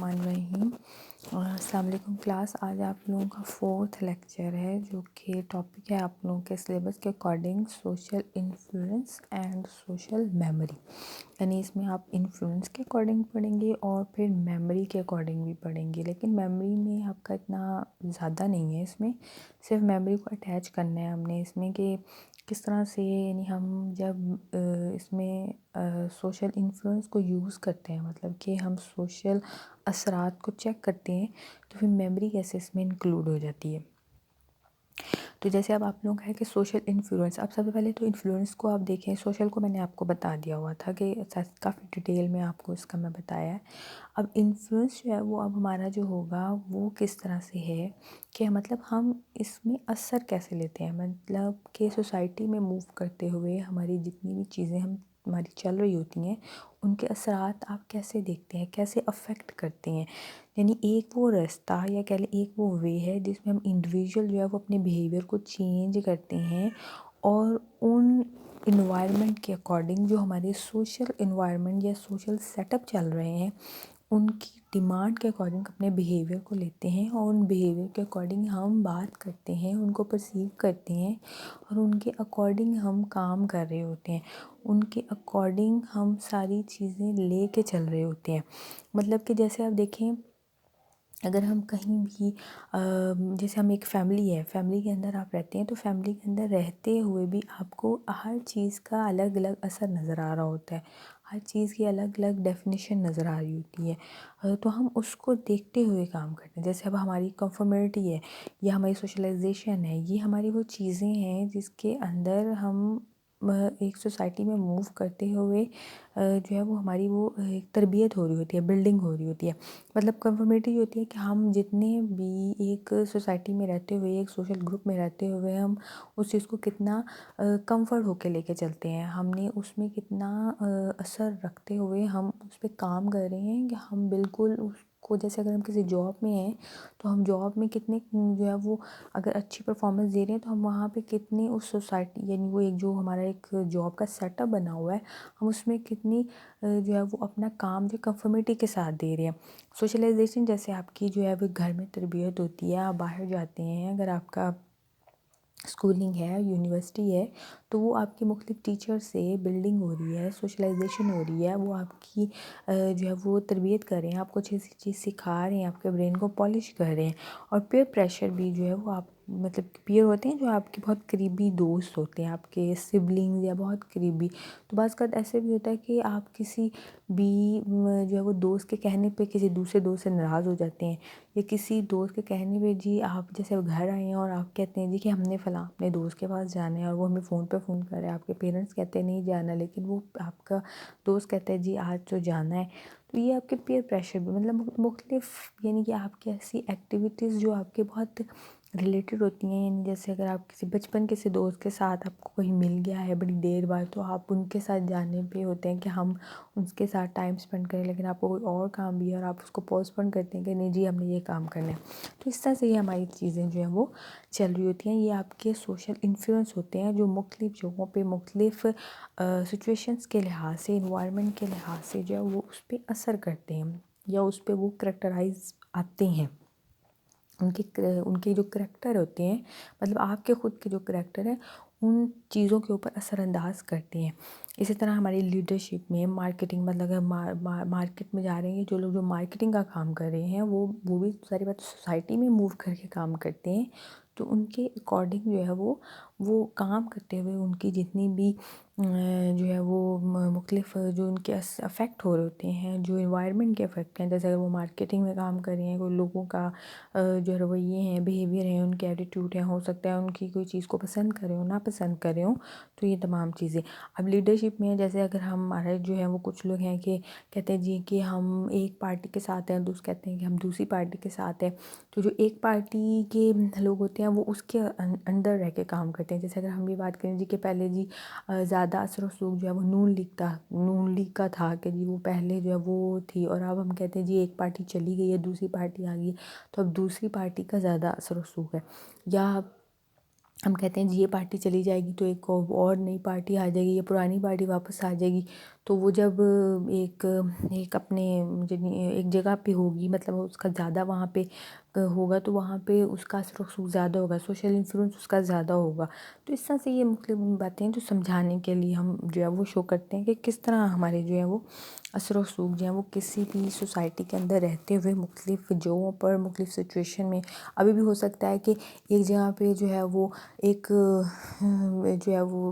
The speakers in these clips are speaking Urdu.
الرحمن الرحیم۔ السلام علیکم کلاس، آج آپ لوگوں کا 4th لیکچر ہے جو کہ ٹاپک ہے آپ لوگوں کے سلیبس کے according social influence and social memory, یعنی اس میں آپ انفلوئنس کے اکارڈنگ پڑھیں گے اور پھر میموری کے اکارڈنگ بھی پڑھیں گے، لیکن میموری میں آپ کا اتنا زیادہ نہیں ہے، اس میں صرف میموری کو اٹیچ کرنا ہے ہم نے اس میں کہ کس طرح سے، یعنی ہم جب اس میں سوشل انفلوئنس کو یوز کرتے ہیں، مطلب کہ ہم سوشل اثرات کو چیک کرتے ہیں تو پھر میموری کیسے اس میں انکلوڈ ہو جاتی ہے۔ تو جیسے اب آپ لوگوں کا ہے کہ سوشل انفلوئنس، اب سب سے پہلے تو انفلوئنس کو آپ دیکھیں، سوشل کو میں نے آپ کو بتا دیا ہوا تھا کہ کافی ڈیٹیل میں آپ کو اس کا میں بتایا ہے۔ اب انفلوئنس جو ہے وہ اب ہمارا جو ہوگا وہ کس طرح سے ہے کہ مطلب ہم اس میں اثر کیسے لیتے ہیں، مطلب کہ سوسائٹی میں موو کرتے ہوئے ہماری جتنی بھی چیزیں ہماری چل رہی ہوتی ہیں ان کے اثرات آپ کیسے دیکھتے ہیں، کیسے افیکٹ کرتے ہیں، یعنی ایک وہ راستہ یا کہہ لیں ایک وہ وے ہے جس میں ہم انڈیویژول جو ہے وہ اپنے بیہیویئر کو چینج کرتے ہیں اور ان انوائرمنٹ کے اکارڈنگ جو ہمارے سوشل انوائرمنٹ یا سوشل سیٹ اپ چل رہے ہیں ان کی ڈیمانڈ کے اکارڈنگ اپنے بیہیویئر کو لیتے ہیں اور ان بیہیویئر کے اکارڈنگ ہم بات کرتے ہیں، ان کو پرسیو کرتے ہیں اور ان کے اکارڈنگ ہم کام کر رہے ہوتے ہیں، ان کے اکارڈنگ ہم ساری چیزیں لے کے چل رہے ہوتے ہیں۔ مطلب کہ جیسے آپ دیکھیں، اگر ہم کہیں بھی جیسے ہم ایک فیملی ہے، فیملی کے اندر آپ رہتے ہیں تو فیملی کے اندر رہتے ہوئے بھی آپ کو ہر چیز کا الگ الگ اثر نظر آ رہا ہوتا ہے، ہر چیز کی الگ الگ ڈیفینیشن نظر آ رہی ہوتی ہے، تو ہم اس کو دیکھتے ہوئے کام کرتے ہیں۔ جیسے اب ہماری کنفرمیٹی ہے یا ہماری سوشلائزیشن ہے، یہ ہماری وہ چیزیں ہیں جس کے اندر ہم ایک سوسائٹی میں موو کرتے ہوئے جو ہے وہ ہماری وہ ایک تربیت ہو رہی ہوتی ہے، بلڈنگ ہو رہی ہوتی ہے۔ مطلب کنفرمیٹی ہوتی ہے کہ ہم جتنے بھی ایک سوسائٹی میں رہتے ہوئے، ایک سوشل گروپ میں رہتے ہوئے ہم اس چیز کو کتنا کمفرٹ ہو کے لے کے چلتے ہیں، ہم نے اس میں کتنا اثر رکھتے ہوئے ہم اس پہ کام کر رہے ہیں کہ ہم بالکل اس کو، جیسے اگر ہم کسی جاب میں ہیں تو ہم جاب میں کتنے جو ہے وہ اگر اچھی پرفارمنس دے رہے ہیں تو ہم وہاں پہ کتنے اس سوسائٹی، یعنی وہ ایک جو ہمارا ایک جاب کا سیٹ اپ بنا ہوا ہے، ہم اس میں کتنی جو ہے وہ اپنا کام جو کنفرمیٹی کے ساتھ دے رہے ہیں۔ سوشلائزیشن جیسے آپ کی جو ہے وہ گھر میں تربیت ہوتی ہے، آپ باہر جاتے ہیں، اگر آپ کا اسکولنگ ہے، یونیورسٹی ہے، تو وہ آپ کے مختلف ٹیچر سے بلڈنگ ہو رہی ہے، سوشلائزیشن ہو رہی ہے، وہ آپ کی جو ہے وہ تربیت کر رہے ہیں، آپ کو اچھی سی چیز سکھا رہے ہیں، آپ کے برین کو پالش کر رہے ہیں۔ اور پیئر پریشر بھی جو ہے وہ آپ، مطلب پیئر ہوتے ہیں جو آپ کے بہت قریبی دوست ہوتے ہیں، آپ کے سبلنگز یا بہت قریبی، تو بعض اوقات ایسے بھی ہوتا ہے کہ آپ کسی بھی جو ہے وہ دوست کے کہنے پہ کسی دوسرے دوست سے ناراض ہو جاتے ہیں، یا کسی دوست کے کہنے پہ جی آپ جیسے گھر آئے ہیں اور آپ کہتے ہیں جی کہ ہم نے فلاں اپنے دوست کے پاس جانا ہے اور وہ ہمیں فون پہ فون کر رہے ہیں، آپ کے پیرنٹس کہتے ہیں نہیں جانا لیکن وہ آپ کا دوست کہتا ہے جی آج تو جانا ہے، تو یہ آپ کے پیئر پریشر بھی، مطلب مختلف، یعنی کہ آپ کی ایسی ایکٹیویٹیز جو آپ کے بہت ریلیٹڈ ہوتی ہیں، یعنی جیسے اگر آپ کسی بچپن کسی دوست کے ساتھ آپ کو کہیں مل گیا ہے بڑی دیر بعد تو آپ ان کے ساتھ جانے پہ ہوتے ہیں کہ ہم ان کے ساتھ ٹائم اسپینڈ کریں، لیکن آپ کو کوئی اور کام بھی ہے اور آپ اس کو پوسٹ پون کرتے ہیں کہ نہیں جی ہم نے یہ کام کرنا ہے، تو اس طرح سے یہ ہماری چیزیں جو ہیں وہ چل رہی ہوتی ہیں۔ یہ آپ کے سوشل انفلوئنس ہوتے ہیں جو مختلف جگہوں پہ مختلف سچویشنز کے لحاظ سے، انوائرمنٹ کے لحاظ سے جو ہے وہ اس پہ اثر کرتے ہیں یا اس پہ وہ کریکٹرائز آتے ہیں۔ ان کے جو کریکٹر ہوتے ہیں، مطلب آپ کے خود کے جو کریکٹر ہیں ان چیزوں کے اوپر اثر انداز کرتے ہیں۔ اسی طرح ہماری لیڈرشپ میں مارکیٹنگ، مطلب اگر مارکیٹ میں جا رہے ہیں، جو لوگ جو مارکیٹنگ کا کام کر رہے ہیں وہ بھی ساری بات سوسائٹی میں موو کر کے کام کرتے ہیں، تو ان کے اکارڈنگ جو ہے وہ کام کرتے ہوئے ان کی جتنی بھی جو ہے وہ مختلف جو ان کے افیکٹ ہو رہے ہوتے ہیں، جو انوائرمنٹ کے افیکٹ ہیں، جیسے اگر وہ مارکیٹنگ میں کام کر رہے ہیں، کوئی لوگوں کا جو رویے ہیں، بیہیویئر ہیں، ان کے ایٹیٹیوڈ ہیں، ہو سکتا ہے ان کی کوئی چیز کو پسند کریں ہو، ناپسند کریں ہوں، تو یہ تمام چیزیں۔ اب لیڈرشپ میں جیسے اگر ہمارے جو ہے وہ کچھ لوگ ہیں کہ کہتے ہیں جی کہ ہم ایک پارٹی کے ساتھ ہیں، دوسرے کہتے ہیں کہ ہم دوسری پارٹی کے ساتھ ہیں، تو جو ایک پارٹی کے لوگ ہوتے ہیں وہ اس کے اندر رہ کے کام کرتے ہیں۔ جیسے اگر ہم یہ بات کریں جی کہ پہلے جی زیادہ اثر و رسوخ جو ہے وہ نون لیگ کا تھا کہ جی وہ پہلے جو ہے وہ تھی، اور اب ہم کہتے ہیں جی ایک پارٹی چلی گئی ہے، دوسری پارٹی آ گئی ہے، تو اب دوسری پارٹی کا زیادہ اثر و رسوخ ہے، یا ہم کہتے ہیں جی یہ پارٹی چلی جائے گی تو ایک اور نئی پارٹی آ جائے گی یا پرانی پارٹی واپس آ جائے گی، تو وہ جب ایک اپنے ایک جگہ پہ ہوگی، مطلب اس کا زیادہ وہاں پہ ہوگا تو وہاں پہ اس کا اثر و رسوخ زیادہ ہوگا، سوشل انفلوئنس اس کا زیادہ ہوگا. تو اس طرح سے یہ مختلف باتیں جو سمجھانے کے لیے ہم جو ہے وہ شو کرتے ہیں کہ کس طرح ہمارے جو ہے وہ اثر و رسوخ جو ہے وہ کسی بھی سوسائٹی کے اندر رہتے ہوئے مختلف جگہوں پر مختلف سچویشن میں. ابھی بھی ہو سکتا ہے کہ ایک جگہ پہ جو ہے وہ ایک جو ہے وہ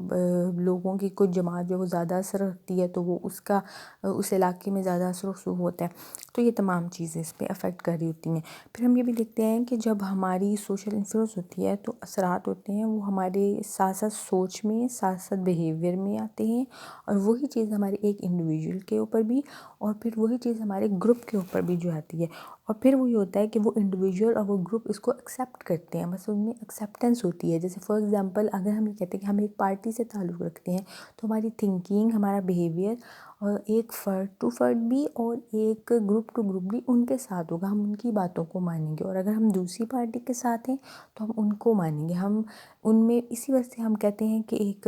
لوگوں کی کچھ جماعت جو وہ زیادہ اثر رکھتی ہے تو وہ اس علاقے میں زیادہ اثر و رسوخ ہوتا ہے. تو یہ تمام چیزیں اس پہ افیکٹ کر رہی ہوتی ہیں. پھر ہم یہ بھی دیکھتے ہیں کہ جب ہماری سوشل انفلوئنس ہوتی ہے تو اثرات ہوتے ہیں وہ ہمارے ساتھ ساتھ سوچ میں، ساتھ ساتھ بیہیویئر میں آتے ہیں، اور وہی چیز ہمارے ایک انڈیویجول کے اوپر بھی، اور پھر وہی چیز ہمارے گروپ کے اوپر بھی جو آتی ہے. اور پھر وہ یہ ہوتا ہے کہ وہ انڈیویجول اور وہ گروپ اس کو ایکسیپٹ کرتے ہیں، بس ان میں ایکسیپٹنس ہوتی ہے. جیسے فار ایگزامپل اگر ہم یہ کہتے ہیں کہ ہم ایک پارٹی سے تعلق رکھتے ہیں تو ہماری تھنکنگ، ہمارا بیہیویئر اور ایک فرد ٹو فرد بھی اور ایک گروپ ٹو گروپ بھی ان کے ساتھ ہوگا، ہم ان کی باتوں کو مانیں گے. اور اگر ہم دوسری پارٹی کے ساتھ ہیں تو ہم ان کو مانیں گے. ہم ان میں اسی وجہ سے ہم کہتے ہیں کہ ایک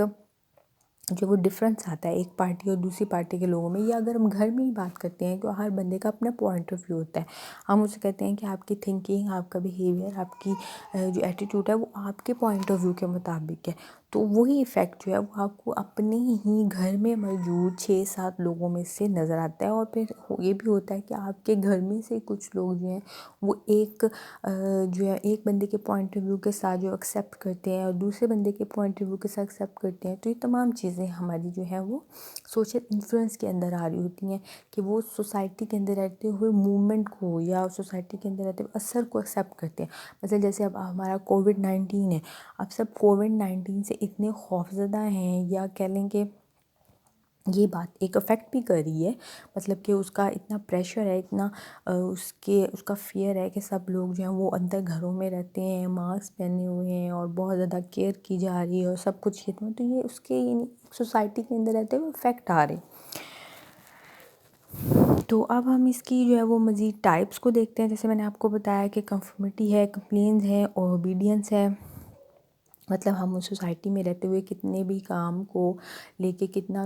جو وہ ڈفرینس آتا ہے ایک پارٹی اور دوسری پارٹی کے لوگوں میں. یا اگر ہم گھر میں ہی بات کرتے ہیں تو ہر بندے کا اپنا پوائنٹ آف ویو ہوتا ہے. ہم اسے کہتے ہیں کہ آپ کی تھنکنگ، آپ کا بیہیویئر، آپ کی جو ایٹیٹیوڈ ہے وہ آپ کے پوائنٹ آف ویو کے مطابق ہے. تو وہی ایفیکٹ جو ہے وہ آپ کو اپنے ہی گھر میں موجود 6-7 لوگوں میں سے نظر آتا ہے. اور پھر یہ بھی ہوتا ہے کہ آپ کے گھر میں سے کچھ لوگ جو ہیں وہ ایک جو ہے ایک بندے کے پوائنٹ آف ویو کے ساتھ جو ایکسیپٹ کرتے ہیں اور دوسرے بندے کے پوائنٹ آف ویو کے ساتھ ایکسیپٹ کرتے ہیں. تو یہ تمام چیزیں ہماری جو ہے وہ سوشل انفلوئنس کے اندر آ رہی ہوتی ہیں کہ وہ سوسائٹی کے اندر رہتے ہوئے موومنٹ کو یا سوسائٹی کے اندر رہتے ہوئے اثر کو ایکسیپٹ کرتے ہیں. مثلا جیسے اب ہمارا کووڈ-19 ہے، اب سب کووڈ-19 سے اتنے خوفزدہ ہیں، یا کہہ لیں کہ یہ بات ایک افیکٹ بھی کر رہی ہے، مطلب کہ اس کا اتنا پریشر ہے، اتنا اس کا فیئر ہے کہ سب لوگ جو ہیں وہ اندر گھروں میں رہتے ہیں، ماسک پہنے ہوئے ہیں اور بہت زیادہ کیئر کی جا رہی ہے اور سب کچھ یہ تو یہ اس کے یعنی سوسائٹی کے اندر رہتے ہوئے افیکٹ آ رہے ہیں. تو اب ہم اس کی جو ہے وہ مزید ٹائپس کو دیکھتے ہیں. جیسے میں نے آپ کو بتایا کہ کنفرمیٹی ہے، کمپلینز ہے اور اوبیڈینس ہے. مطلب ہم اس سوسائٹی میں رہتے ہوئے کتنے بھی کام کو لے کے کتنا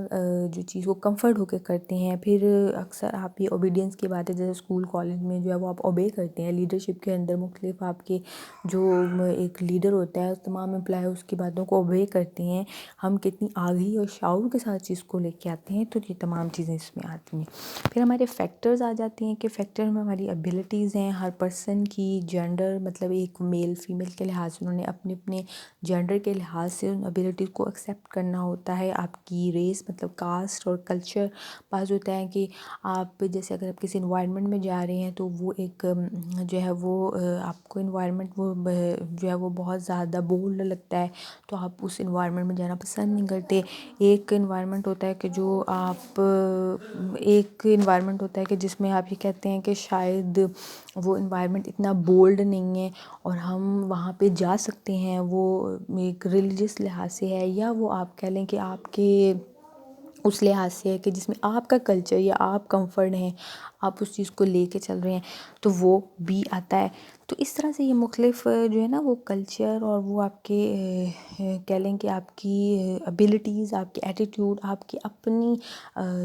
جو چیز کو کمفرٹ ہو کے کرتے ہیں. پھر اکثر آپ یہ اوبیڈینس کی بات ہے، جیسے اسکول کالج میں جو ہے وہ آپ اوبے کرتے ہیں. لیڈرشپ کے اندر مختلف آپ کے جو ایک لیڈر ہوتا ہے تمام امپلائی اس کی باتوں کو اوبے کرتے ہیں. ہم کتنی آگہی اور شعور کے ساتھ چیز کو لے کے آتے ہیں. تو یہ تمام چیزیں اس میں آتی ہیں. پھر ہمارے فیکٹرز آ جاتے ہیں کہ فیکٹر میں ہماری ابیلٹیز ہیں. ہر پرسن کی جینڈر، مطلب ایک میل فیمیل کے لحاظ سے انہوں نے اپنے اپنے جینڈر کے لحاظ سے ان ابیلٹیز کو ایکسیپٹ کرنا ہوتا ہے. آپ کی ریس مطلب کاسٹ اور کلچر، بعض ہوتا ہے کہ آپ جیسے اگر آپ کسی انوائرمنٹ میں جا رہے ہیں تو وہ ایک جو ہے وہ آپ کو انوائرمنٹ وہ جو ہے وہ بہت زیادہ بولڈ لگتا ہے تو آپ اس انوائرمنٹ میں جانا پسند نہیں کرتے. ایک انوائرمنٹ ہوتا ہے کہ جو آپ ایک انوائرمنٹ ہوتا ہے کہ جس میں آپ یہ کہتے ہیں کہ شاید وہ انوائرمنٹ اتنا بولڈ نہیں ہے اور ہم وہاں پہ جا سکتے ہیں. وہ ایک ریلیجس لحاظ سے ہے، یا وہ آپ کہہ لیں کہ آپ کے اس لحاظ سے ہے کہ جس میں آپ کا کلچر یا آپ کمفرٹ ہیں، آپ اس چیز کو لے کے چل رہے ہیں تو وہ بھی آتا ہے. تو اس طرح سے یہ مختلف جو ہے نا وہ کلچر اور وہ آپ کے کہہ لیں کہ آپ کی ابیلٹیز، آپ کی ایٹیٹیوڈ، آپ کی اپنی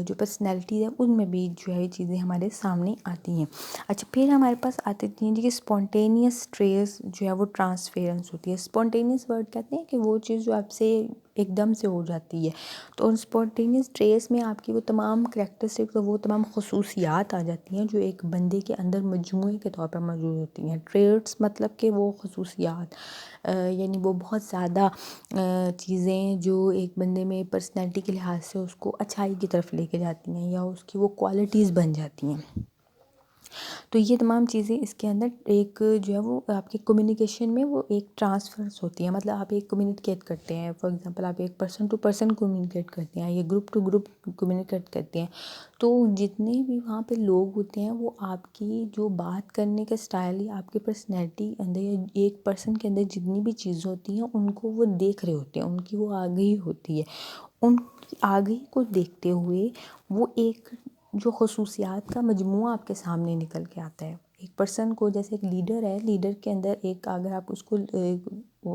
جو پرسنالٹی ہے ان میں بھی جو ہے یہ چیزیں ہمارے سامنے آتی ہیں. اچھا، پھر ہمارے پاس آتی ہیں کہ اسپونٹینیس ٹریس جو ہے وہ ٹرانسفیرنس ہوتی ہے. اسپونٹینیس ورڈ کہتے ہیں کہ وہ چیز جو آپ سے ایک دم سے ہو جاتی ہے. تو اسپونٹینیس ٹریس میں آپ کی وہ تمام کریکٹرسٹکس اور وہ تمام خصوصیات آ جاتی ہیں جو ایک بندے کے اندر مجموعے کے طور پر موجود ہوتی ہیں. ٹریٹس مطلب کہ وہ خصوصیات، یعنی وہ بہت زیادہ چیزیں جو ایک بندے میں پرسنالٹی کے لحاظ سے اس کو اچھائی کی طرف لے کے جاتی ہیں یا اس کی وہ کوالٹیز بن جاتی ہیں. تو یہ تمام چیزیں اس کے اندر ایک جو ہے وہ آپ کے کمیونیکیشن میں وہ ایک ٹرانسفرنس ہوتی ہے. مطلب آپ ایک کمیونیکیٹ کرتے ہیں، فار ایگزامپل آپ ایک پرسن ٹو پرسن کمیونیکیٹ کرتے ہیں یا گروپ ٹو گروپ کمیونیکیٹ کرتے ہیں. تو جتنے بھی وہاں پہ لوگ ہوتے ہیں وہ آپ کی جو بات کرنے کا اسٹائل یا آپ کی پرسنالٹی اندر یا ایک پرسن کے اندر جتنی بھی چیزیں ہوتی ہیں ان کو وہ دیکھ رہے ہوتے ہیں، ان کی وہ آگہی ہوتی ہے. ان کی آگہی کو دیکھتے ہوئے وہ ایک جو خصوصیات کا مجموعہ آپ کے سامنے نکل کے آتا ہے. ایک پرسن کو جیسے ایک لیڈر ہے، لیڈر کے اندر ایک اگر آپ اس کو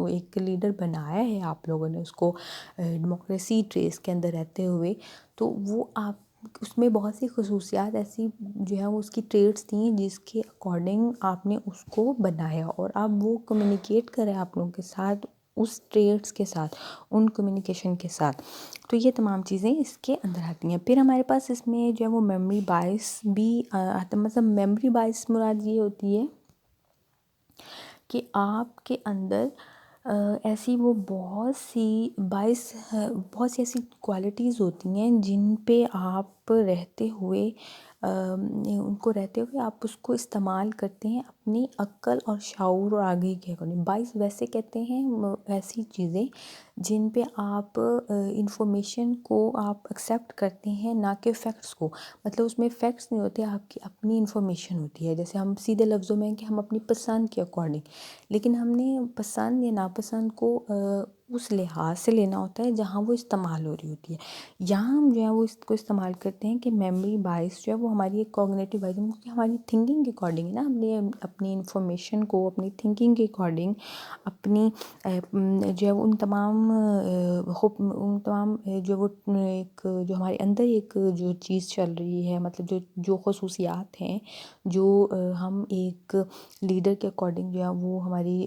ایک لیڈر بنایا ہے آپ لوگوں نے اس کو ڈیموکریسی ٹریس کے اندر رہتے ہوئے، تو وہ آپ اس میں بہت سی خصوصیات ایسی جو ہے وہ اس کی ٹریٹس تھیں جس کے اکارڈنگ آپ نے اس کو بنایا، اور آپ وہ کمیونیکیٹ کریں آپ لوگوں کے ساتھ اس ٹریٹس کے ساتھ، ان کمیونیکیشن کے ساتھ. تو یہ تمام چیزیں اس کے اندر آتی ہیں. پھر ہمارے پاس اس میں جو ہے وہ میموری بائس بھی آتا ہے. مطلب میموری بائس مراد یہ ہوتی ہے کہ آپ کے اندر ایسی وہ بہت سی ایسی کوالٹیز ہوتی ہیں جن پہ آپ رہتے ہوئے آپ اس کو استعمال کرتے ہیں اپنی عقل اور شعور اور آگے کے اکارڈنگ. بائس ویسے کہتے ہیں ایسی چیزیں جن پہ آپ انفارمیشن کو آپ ایکسیپٹ کرتے ہیں، نہ کہ فیکٹس کو. مطلب اس میں فیکٹس نہیں ہوتے، آپ کی اپنی انفارمیشن ہوتی ہے. جیسے ہم سیدھے لفظوں میں کہ ہم اپنی پسند کے اکارڈنگ، لیکن ہم نے پسند یا ناپسند کو اس لحاظ سے لینا ہوتا ہے جہاں وہ استعمال ہو رہی ہوتی ہے. یہاں ہم جو ہے وہ اس کو استعمال کرتے ہیں کہ میموری بائس جو ہے وہ ہماری ایک کوگنیٹو بائس، کیونکہ ہماری تھنکنگ کے اکارڈنگ ہے نا. ہم نے اپنی انفارمیشن کو اپنی تھنکنگ کے اکارڈنگ اپنی جو ہے ان تمام جو وہ ایک جو ہمارے اندر ایک جو چیز چل رہی ہے، مطلب جو خصوصیات ہیں جو ہم ایک لیڈر کے اکارڈنگ جو ہے وہ ہماری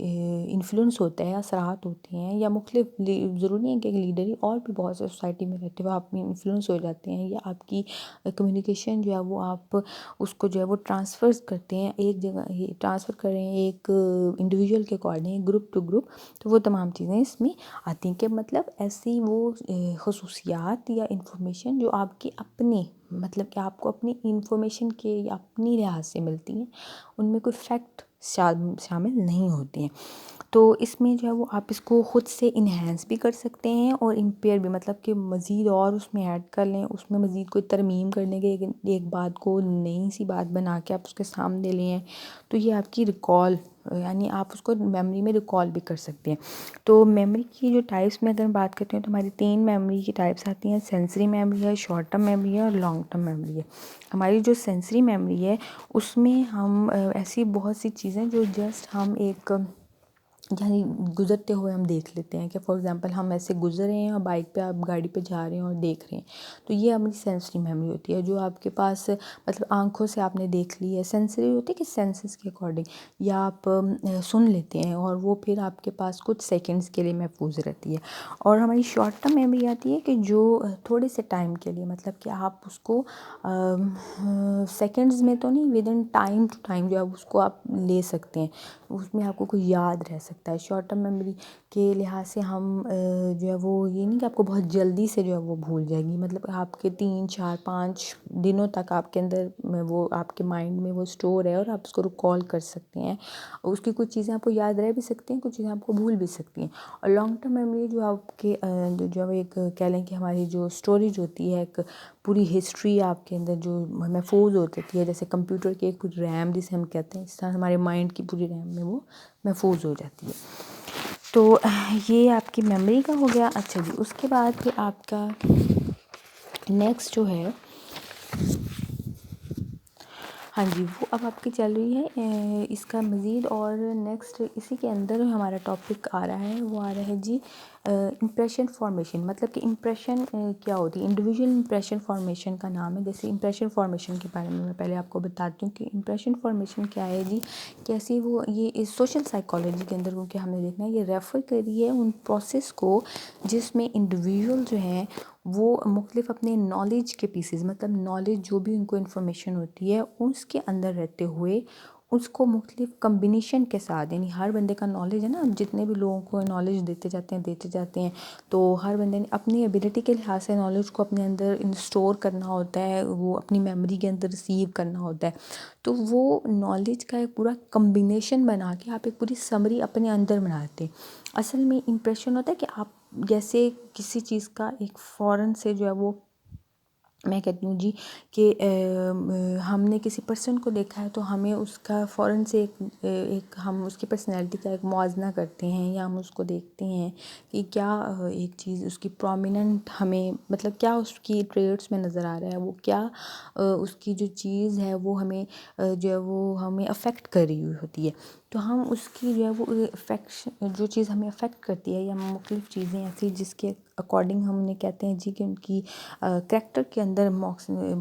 انفلوئنس ہوتا ہے، اثرات ہوتے ہیں، یا مختلف ضروری نہیں ہے کہ ایک لیڈر ہی، اور بھی بہت سے سوسائٹی میں رہتے ہوئے آپ میں انفلوئنس ہو جاتے ہیں، یا آپ کی کمیونیکیشن جو ہے وہ آپ اس کو جو ہے وہ ٹرانسفر کرتے ہیں ایک جگہ ٹرانسفر کر رہے ہیں ایک انڈیویجول کے اکارڈنگ، گروپ ٹو گروپ. تو وہ تمام چیزیں اس میں آتی ہیں کہ مطلب ایسی وہ خصوصیات یا انفارمیشن جو آپ کی اپنی، مطلب کہ آپ کو اپنی انفارمیشن کے یا اپنی لحاظ سے ملتی ہیں، ان میں کوئی فیکٹ شامل نہیں ہوتے ہیں. تو اس میں جو ہے وہ آپ اس کو خود سے انہینس بھی کر سکتے ہیں اور امپیئر بھی، مطلب کہ مزید اور اس میں ایڈ کر لیں، اس میں مزید کوئی ترمیم کرنے کے ایک بات کو نئی سی بات بنا کے آپ اس کے سامنے لے آئیں. تو یہ آپ کی ریکال، یعنی آپ اس کو میموری میں ریکال بھی کر سکتے ہیں. تو میموری کی جو ٹائپس میں اگر ہم بات کرتے ہیں تو ہماری 3 میموری کی ٹائپس آتی ہیں. سینسری میموری ہے، شارٹ ٹرم میموری ہے، اور لانگ ٹرم میموری ہے. ہماری جو سینسری میموری ہے اس میں ہم ایسی بہت سی چیزیں جو جسٹ ہم ایک یعنی گزرتے ہوئے ہم دیکھ لیتے ہیں، کہ فار ایگزامپل ہم ایسے گزر رہے ہیں اور بائک پہ آپ گاڑی پہ جا رہے ہیں اور دیکھ رہے ہیں، تو یہ ہماری سینسری میموری ہوتی ہے. جو آپ کے پاس مطلب آنکھوں سے آپ نے دیکھ لی ہے، سینسری ہوتی ہے کہ سینسز کے اکارڈنگ، یا آپ سن لیتے ہیں اور وہ پھر آپ کے پاس کچھ سیکنڈز کے لیے محفوظ رہتی ہے. اور ہماری شارٹ ٹرم میموری آتی ہے کہ جو تھوڑے سے ٹائم کے لیے، مطلب کہ آپ اس کو سیکنڈز میں تو نہیں، within time to time جو ہے اس کو آپ لے سکتے ہیں، اس میں آپ کو کوئی یاد رہ سکتا ہے. شارٹ ٹرم میموری کے لحاظ سے ہم جو ہے وہ یہ نہیں کہ آپ کو بہت جلدی سے جو ہے وہ بھول جائے گی، مطلب آپ کے 3 4 5 دنوں تک آپ کے اندر وہ آپ کے مائنڈ میں وہ اسٹور ہے، اور آپ اس کو ریکال کر سکتے ہیں. اس کی کچھ چیزیں آپ کو یاد رہ بھی سکتی ہیں، کچھ چیزیں آپ کو بھول بھی سکتی ہیں. اور لانگ ٹرم میموری جو آپ کے جو ایک کہہ لیں کہ ہماری جو اسٹوریج ہوتی ہے، ایک پوری ہسٹری آپ کے اندر جو محفوظ ہوتی ہے، جیسے کمپیوٹر کی ایک پوری ریم جسے ہم کہتے ہیں، اس طرح ہمارے مائنڈ کی پوری ریم میں وہ محفوظ ہو جاتی ہے. تو یہ آپ کی میموری کا ہو گیا. اچھا جی، اس کے بعد پھر آپ کا نیکسٹ جو ہے، ہاں جی، وہ اب آپ کی چل رہی ہے اس کا مزید. اور نیکسٹ اسی کے اندر ہمارا ٹاپک آ رہا ہے، وہ آ رہا ہے جی امپریشن فارمیشن. مطلب کہ امپریشن کیا ہوتی ہے؟ انڈیویجول امپریشن فارمیشن کا نام ہے. جیسے امپریشن فارمیشن کے بارے میں پہلے آپ کو بتاتی ہوں کہ امپریشن فارمیشن کیا ہے جی. کیسی وہ یہ سوشل سائیکالوجی کے اندر، کیونکہ ہم نے دیکھنا ہے یہ ریفر کری ہے ان پروسیس کو جس میں انڈیویجول جو ہیں وہ مختلف اپنے نالج کے پیسز، مطلب نالج جو بھی ان کو انفارمیشن ہوتی ہے اس کے اندر رہتے ہوئے اس کو مختلف کمبینیشن کے ساتھ، یعنی ہر بندے کا نالج ہے نا، جتنے بھی لوگوں کو نالج دیتے جاتے ہیں تو ہر بندے نے اپنی ایبیلٹی کے لحاظ سے نالج کو اپنے اندر انسٹور کرنا ہوتا ہے، وہ اپنی میموری کے اندر ریسیو کرنا ہوتا ہے. تو وہ نالج کا ایک پورا کمبینیشن بنا کے آپ ایک پوری سمری اپنے اندر بناتے ہیں. اصل میں امپریشن ہوتا ہے کہ آپ جیسے کسی چیز کا ایک فوراً سے جو ہے وہ، میں کہتی ہوں جی کہ ہم نے کسی پرسن کو دیکھا ہے تو ہمیں اس کا فوراً سے ایک ہم اس کی پرسنالٹی کا ایک موازنہ کرتے ہیں، یا ہم اس کو دیکھتے ہیں کہ کیا ایک چیز اس کی پرومیننٹ ہمیں، مطلب کیا اس کی ٹریٹس میں نظر آ رہا ہے، وہ کیا اس کی جو چیز ہے وہ ہمیں جو ہے وہ ہمیں افیکٹ کر رہی ہوتی ہے. تو ہم اس کی جو ہے وہ افیکشن جو چیز ہمیں افیکٹ کرتی ہے یا مختلف چیزیں ایسی جس کے اکارڈنگ ہم انہیں کہتے ہیں جی کہ ان کی کریکٹر کے اندر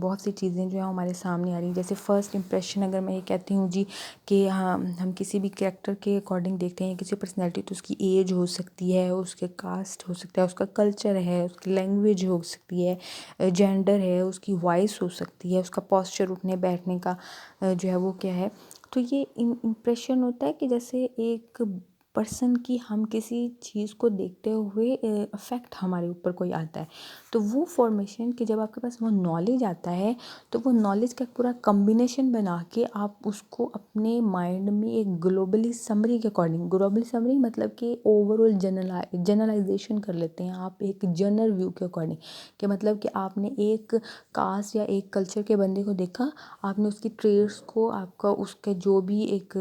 بہت سی چیزیں جو ہیں ہمارے سامنے آ رہی ہیں. جیسے فرسٹ امپریشن اگر میں یہ کہتی ہوں جی کہ ہم کسی بھی کریکٹر کے اکارڈنگ دیکھتے ہیں کسی پرسنالٹی، تو اس کی ایج ہو سکتی ہے، اس کے کاسٹ ہو سکتا ہے، اس کا کلچر ہے، اس کی لینگویج ہو سکتی ہے، جینڈر ہے، اس کی وائس ہو سکتی ہے، اس کا پوسچر اٹھنے بیٹھنے کا جو ہے وہ کیا ہے. تو یہ امپریشن ہوتا ہے کہ جیسے ایک پرسن کی ہم کسی چیز کو دیکھتے ہوئے افیکٹ ہمارے اوپر کوئی آتا ہے. تو وہ فارمیشن کہ جب آپ کے پاس وہ نالج آتا ہے تو وہ نالج کا پورا کمبینیشن بنا کے آپ اس کو اپنے مائنڈ میں ایک گلوبلی سمری کے اکارڈنگ، گلوبلی سمری مطلب کہ اوور آل جنرلائزیشن کر لیتے ہیں آپ ایک جنرل ویو کے اکارڈنگ، کہ مطلب کہ آپ نے ایک کاسٹ یا ایک کلچر کے بندے کو دیکھا، آپ نے اس کی ٹریٹس کو، آپ کا اس کے جو بھی ایک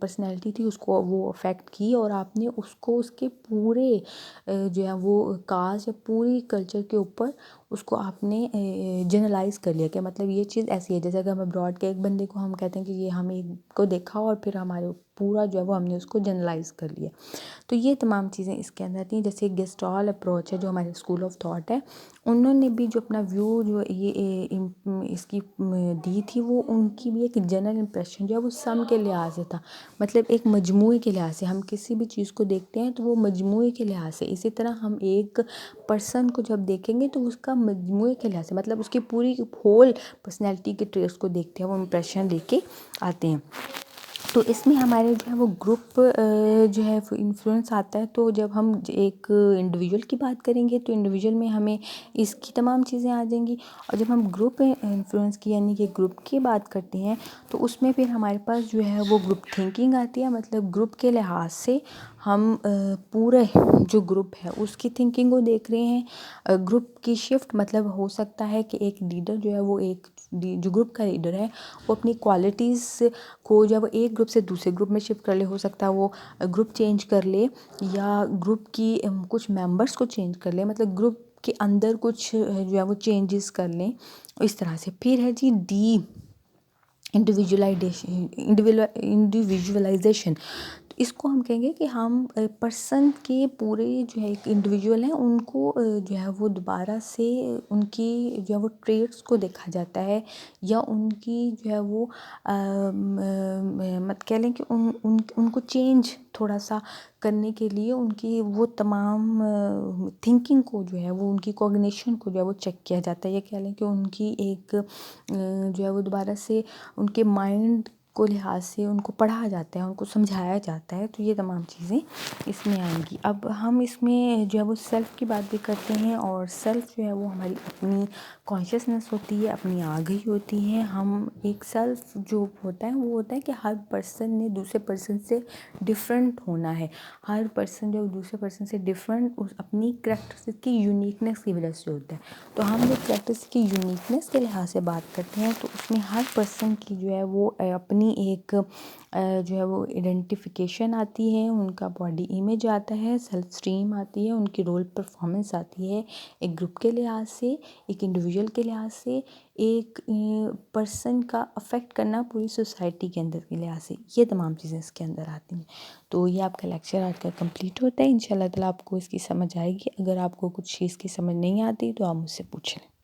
پرسنالٹی تھی اس کو وہ افیکٹ کی، اور آپ نے اس کو اس کے پورے جو ہے وہ کاسٹ یا پوری کلچر کے اوپر اس کو آپ نے جنرلائز کر لیا کہ مطلب یہ چیز ایسی ہے. جیسے کہ ہم ابراڈ کے ایک بندے کو ہم کہتے ہیں کہ یہ ہم ایک کو دیکھا اور پھر ہمارے پورا جو ہے وہ ہم نے اس کو جنرلائز کر لیا. تو یہ تمام چیزیں اس کے اندر تھیں. جیسے گیسٹال اپروچ ہے جو ہمارے اسکول آف تھاٹ ہے، انہوں نے بھی جو اپنا ویو جو یہ اس کی دی تھی، وہ ان کی بھی ایک جنرل امپریشن جو ہے وہ سم کے لحاظ سے تھا، مطلب ایک مجموعے کے لحاظ سے. ہم کسی بھی چیز کو دیکھتے ہیں تو وہ مجموعے کے لحاظ سے، اسی طرح ہم ایک پرسن کو جب دیکھیں گے تو اس کا مجموعے کے لحاظ سے مطلب اس کی پوری ہول پرسنالٹی کے ٹریٹس کو دیکھتے ہیں، وہ امپریشن لے کے آتے ہیں. تو اس میں ہمارے جو ہے وہ گروپ جو ہے انفلوئنس آتا ہے. تو جب ہم ایک انڈیویجول کی بات کریں گے تو انڈیویجول میں ہمیں اس کی تمام چیزیں آ جائیں گی، اور جب ہم گروپ انفلوئنس کی یعنی کہ گروپ کی بات کرتے ہیں تو اس میں پھر ہمارے پاس جو ہے وہ گروپ تھنکنگ آتی ہے. مطلب گروپ کے لحاظ سے ہم پورے جو گروپ ہے اس کی تھنکنگ کو دیکھ رہے ہیں. گروپ کی شفٹ مطلب ہو سکتا ہے کہ ایک لیڈر جو ہے وہ ایک جو گروپ کا لیڈر ہے وہ اپنی کوالٹیز کو جب ایک گروپ سے دوسرے گروپ میں شفٹ کر لے، ہو سکتا ہے وہ گروپ چینج کر لے یا گروپ کی کچھ ممبرس کو چینج کر لے، مطلب گروپ کے اندر کچھ جو ہے وہ چینجز کر لیں اس طرح سے. پھر ہے جی ڈی انڈیویژولائزیشن. تو اس کو ہم کہیں گے کہ ہم پرسن کے پورے جو ہے ایک انڈیویجول ہیں ان کو جو ہے وہ دوبارہ سے ان کی جو ہے وہ ٹریٹس کو دیکھا جاتا ہے، یا ان کی جو ہے وہ مت کہہ لیں کہ ان کو چینج تھوڑا سا کرنے کے لیے ان کی وہ تمام تھنکنگ کو جو ہے وہ ان کی کوگنیشن کو جو ہے وہ چیک کیا جاتا ہے، یا کہہ لیں کہ ان کی ایک جو ہے وہ دوبارہ سے ان کے مائنڈ کو لحاظ سے ان کو پڑھا جاتا ہے، ان کو سمجھایا جاتا ہے. تو یہ تمام چیزیں اس میں آئیں گی. اب ہم اس میں جو ہے وہ سیلف کی بات بھی کرتے ہیں، اور سیلف جو ہے وہ ہماری اپنی کانشیسنیس ہوتی ہے، اپنی آگہی ہوتی ہے. ہم ایک سیلف جو ہوتا ہے وہ ہوتا ہے کہ ہر پرسن نے دوسرے پرسن سے ڈفرینٹ ہونا ہے. ہر پرسن جو دوسرے پرسن سے ڈفرینٹ اپنی کریکٹرسٹک کی یونیکنیس کی وجہ سے ہوتا ہے. تو ہم جب کریکٹرسٹک کی یونیکنیس کے لحاظ سے بات کرتے ہیں تو اس میں ہر پرسن کی جو ہے وہ اپنی ایک جو ہے وہ آئیڈینٹیفیکیشن آتی ہے، ان کا باڈی امیج آتا ہے، سیلف اسٹیم آتی ہے، ان کی رول پرفارمنس آتی ہے، ایک گروپ کے لحاظ سے، ایک انڈیویجول کے لحاظ سے، ایک پرسن کا افیکٹ کرنا پوری سوسائٹی کے اندر کے لحاظ سے. یہ تمام چیزیں اس کے اندر آتی ہیں. تو یہ آپ کا لیکچر آج کا کمپلیٹ ہوتا ہے. انشاءاللہ تعالیٰ آپ کو اس کی سمجھ آئے گی. اگر آپ کو کچھ چیز کی سمجھ نہیں آتی تو آپ مجھ سے پوچھ لیں.